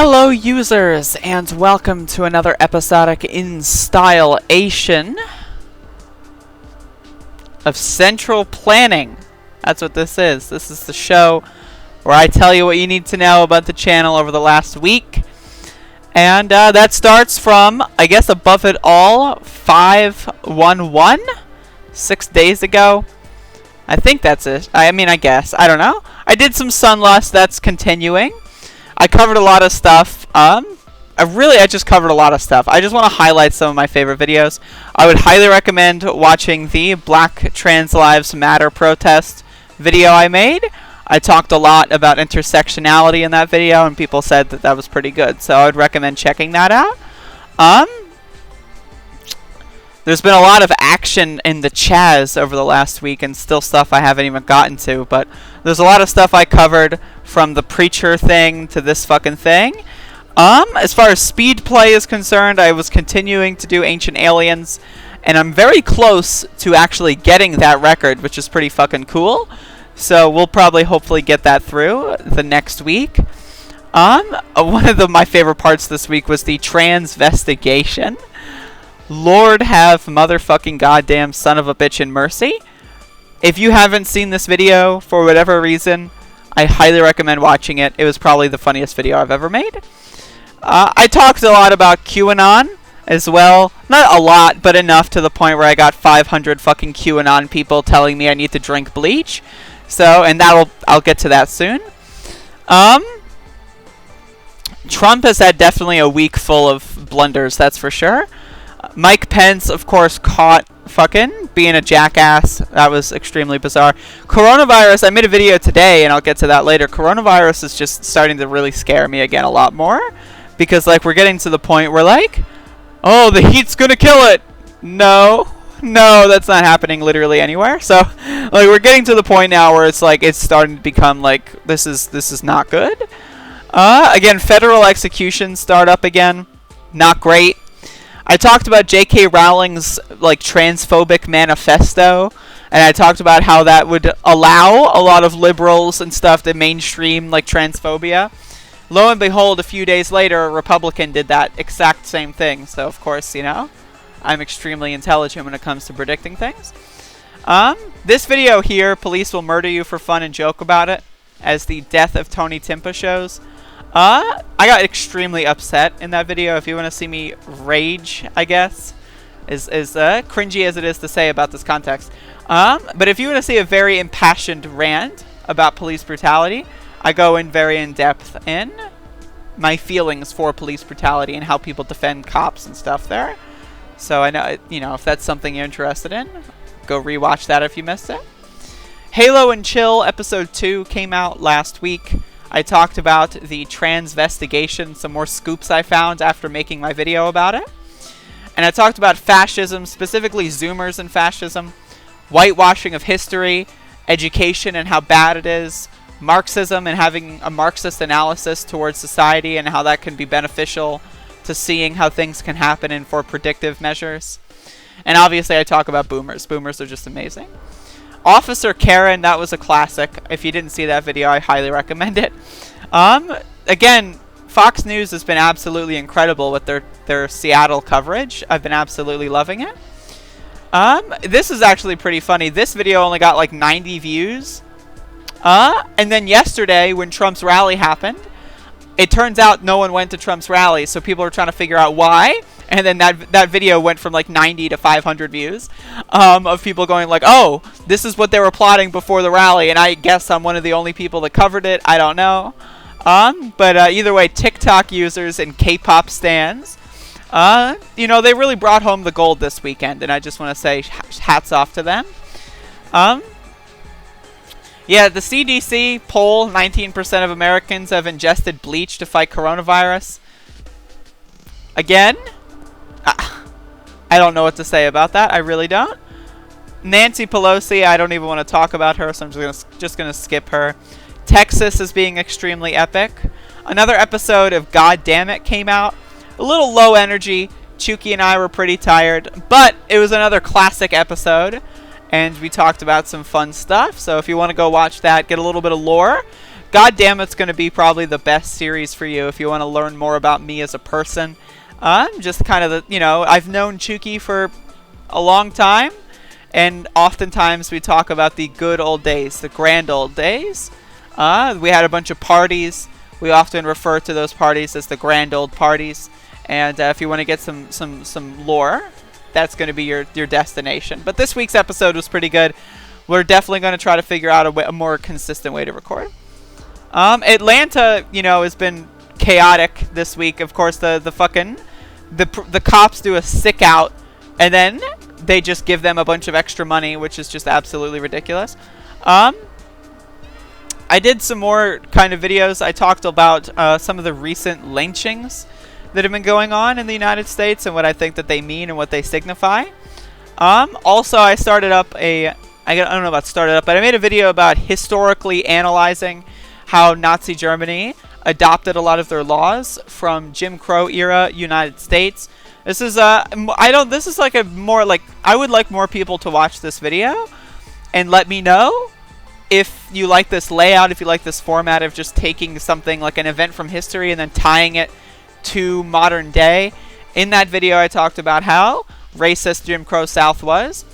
Hello users, and welcome to another episodic installation of Central Planning. That's what this is. This is the show where I tell you what you need to know about the channel over the last week. And that starts from, I guess, above it all, 5/11, 6 days ago. I think that's it. I guess. I don't know. I did some Sunlust. That's continuing. I covered a lot of stuff. I just covered a lot of stuff. I just want to highlight some of my favorite videos. I would highly recommend watching the Black Trans Lives Matter protest video I made. I talked a lot about intersectionality in that video, and people said that that was pretty good. So I would recommend checking that out. There's been a lot of action in the Chaz over the last week, and still stuff I haven't even gotten to, but there's a lot of stuff I covered, from the preacher thing to this fucking thing. As far as speed play is concerned, I was continuing to do Ancient Aliens, and I'm very close to actually getting that record, which is pretty fucking cool. So we'll probably hopefully get that through the next week. One of my favorite parts this week was the transvestigation. Lord have motherfucking goddamn son of a bitch in mercy. If you haven't seen this video for whatever reason, I highly recommend watching it. It was probably the funniest video I've ever made. I talked a lot about QAnon as well. Not a lot, but enough to the point where I got 500 fucking QAnon people telling me I need to drink bleach. So, and I'll get to that soon. Trump has had definitely a week full of blunders, that's for sure. Mike Pence, of course, caught fucking being a jackass. That was extremely bizarre. Coronavirus, I made a video today, and I'll get to that later. Coronavirus is just starting to really scare me again a lot more. Because, like, we're getting to the point where, like, oh, the heat's gonna kill it. No, that's not happening literally anywhere. So, like, we're getting to the point now where it's, like, it's starting to become, like, this is not good. Again, federal executions start up again. Not great. I talked about J.K. Rowling's, like, transphobic manifesto, and I talked about how that would allow a lot of liberals and stuff to mainstream, like, transphobia. Lo and behold, a few days later, a Republican did that exact same thing. So, of course, you know, I'm extremely intelligent when it comes to predicting things. This video here, police will murder you for fun and joke about it, as the death of Tony Timpa shows. I got extremely upset in that video. If you want to see me rage, I guess, as cringy as it is to say about this context. But if you want to see a very impassioned rant about police brutality, I go in very in-depth in my feelings for police brutality and how people defend cops and stuff there. So I know, you know, if that's something you're interested in, go rewatch that if you missed it. Halo and Chill episode 2 came out last week. I talked about the transvestigation, some more scoops I found after making my video about it. And I talked about fascism, specifically Zoomers and fascism, whitewashing of history, education and how bad it is, Marxism and having a Marxist analysis towards society and how that can be beneficial to seeing how things can happen and for predictive measures. And obviously I talk about boomers. Boomers are just amazing. Officer Karen, that was a classic. If you didn't see that video, I highly recommend it. Again, Fox News has been absolutely incredible with their Seattle coverage. I've been absolutely loving it. This is actually pretty funny. This video only got like 90 views. And then yesterday, when Trump's rally happened, it turns out no one went to Trump's rally, so people are trying to figure out why. And then that video went from like 90 to 500 views of people going like, oh, this is what they were plotting before the rally. And I guess I'm one of the only people that covered it. I don't know. But either way, TikTok users and K-pop stans, you know, they really brought home the gold this weekend. And I just want to say hats off to them. Yeah, the CDC poll, 19% of Americans have ingested bleach to fight coronavirus. Again, I don't know what to say about that. I really don't. Nancy Pelosi, I don't even want to talk about her, so I'm just gonna skip her. Texas is being extremely epic. Another episode of God Damn It came out. A little low energy. Chuki and I were pretty tired, but it was another classic episode, and we talked about some fun stuff. So if you want to go watch that, get a little bit of lore, God damn, it's going to be probably the best series for you if you want to learn more about me as a person. Just kind of the, I've known Chuki for a long time, and oftentimes we talk about the good old days, the grand old days. We had a bunch of parties. We often refer to those parties as the grand old parties. And if you want to get some lore, that's going to be your destination. But this week's episode was pretty good. We're definitely going to try to figure out a more consistent way to record. Atlanta, has been chaotic this week. Of course, the cops do a sick out, and then they just give them a bunch of extra money, which is just absolutely ridiculous. I did some more kind of videos. I talked about some of the recent lynchings that have been going on in the United States and what I think that they mean and what they signify. Also, I started up I don't know about started up, but I made a video about historically analyzing how Nazi Germany adopted a lot of their laws from Jim Crow era United States. This is I would like more people to watch this video and let me know if you like this layout, if you like this format of just taking something like an event from history and then tying it to modern day. In that video, I talked about how racist Jim Crow South was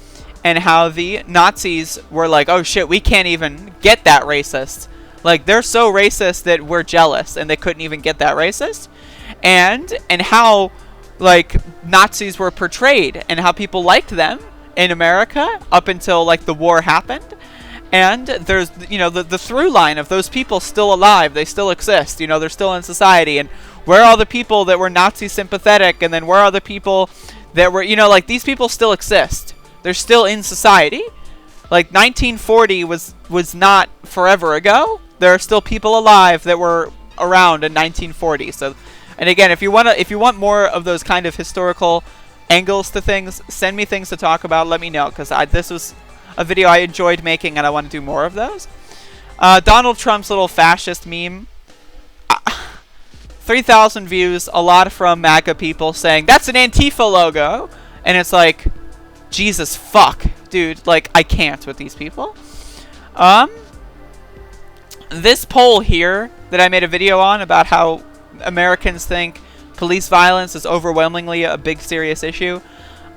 and how the Nazis were like, oh shit, we can't even get that racist. Like, they're so racist that we're jealous, and they couldn't even get that racist. And how, like, Nazis were portrayed and how people liked them in America up until, like, the war happened. And there's, the through line of those people still alive. They still exist. They're still in society. And where are the people that were Nazi sympathetic? And then where are the people that were, these people still exist. They're still in society. Like, 1940 was not forever ago. There are still people alive that were around in 1940. So, and again, if you want more of those kind of historical angles to things, send me things to talk about. Let me know, because this was a video I enjoyed making, and I want to do more of those. Donald Trump's little fascist meme. 3,000 views, a lot from MAGA people saying, that's an Antifa logo. And it's like, Jesus fuck. Dude, like, I can't with these people. This poll here that I made a video on about how Americans think police violence is overwhelmingly a big serious issue.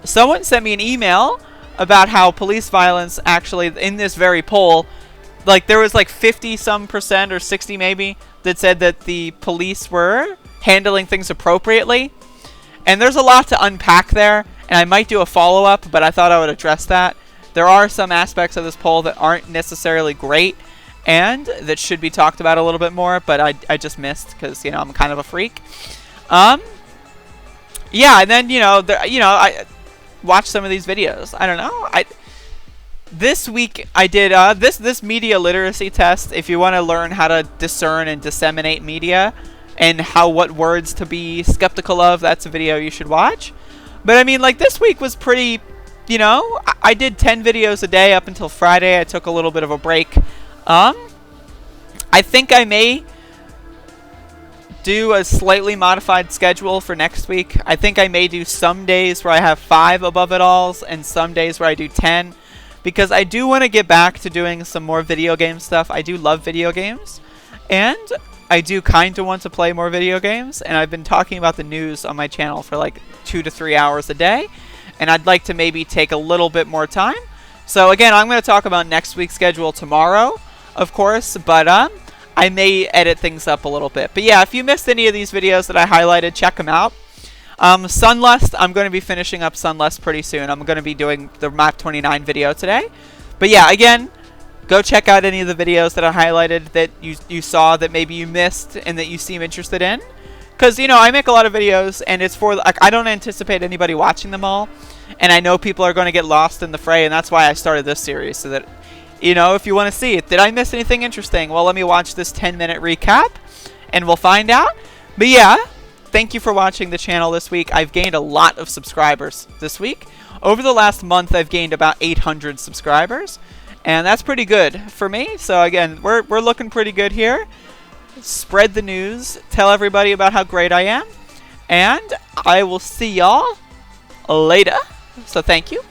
Someone sent me an email about how police violence actually, in this very poll, like, there was like 50-some% or 60 maybe that said that the police were handling things appropriately. And there's a lot to unpack there, and I might do a follow-up, but I thought I would address that. There are some aspects of this poll that aren't necessarily great and that should be talked about a little bit more, but I just missed because, I'm kind of a freak. Yeah, and then, I watched some of these videos. I don't know. This week I did this media literacy test. If you want to learn how to discern and disseminate media and what words to be skeptical of, that's a video you should watch. But I mean, like, this week was pretty, I did 10 videos a day up until Friday. I took a little bit of a break. I think I may do a slightly modified schedule for next week. I think I may do some days where I have 5 above it alls and some days where I do 10. Because I do want to get back to doing some more video game stuff. I do love video games. And I do kind of want to play more video games. And I've been talking about the news on my channel for like 2 to 3 hours a day. And I'd like to maybe take a little bit more time. So again, I'm going to talk about next week's schedule tomorrow, of course. But I may edit things up a little bit. But yeah, if you missed any of these videos that I highlighted, check them out. Sunlust, I'm going to be finishing up Sunlust pretty soon. I'm going to be doing the Map 29 video today. But yeah, again, go check out any of the videos that I highlighted that you saw that maybe you missed and that you seem interested in. Because, I make a lot of videos, and it's for, like, I don't anticipate anybody watching them all. And I know people are going to get lost in the fray, and that's why I started this series. So that, if you want to see it, did I miss anything interesting? Well, let me watch this 10-minute recap, and we'll find out. But yeah, thank you for watching the channel this week. I've gained a lot of subscribers this week. Over the last month, I've gained about 800 subscribers. And that's pretty good for me. So again, we're looking pretty good here. Spread the news. Tell everybody about how great I am. And I will see y'all later. So thank you.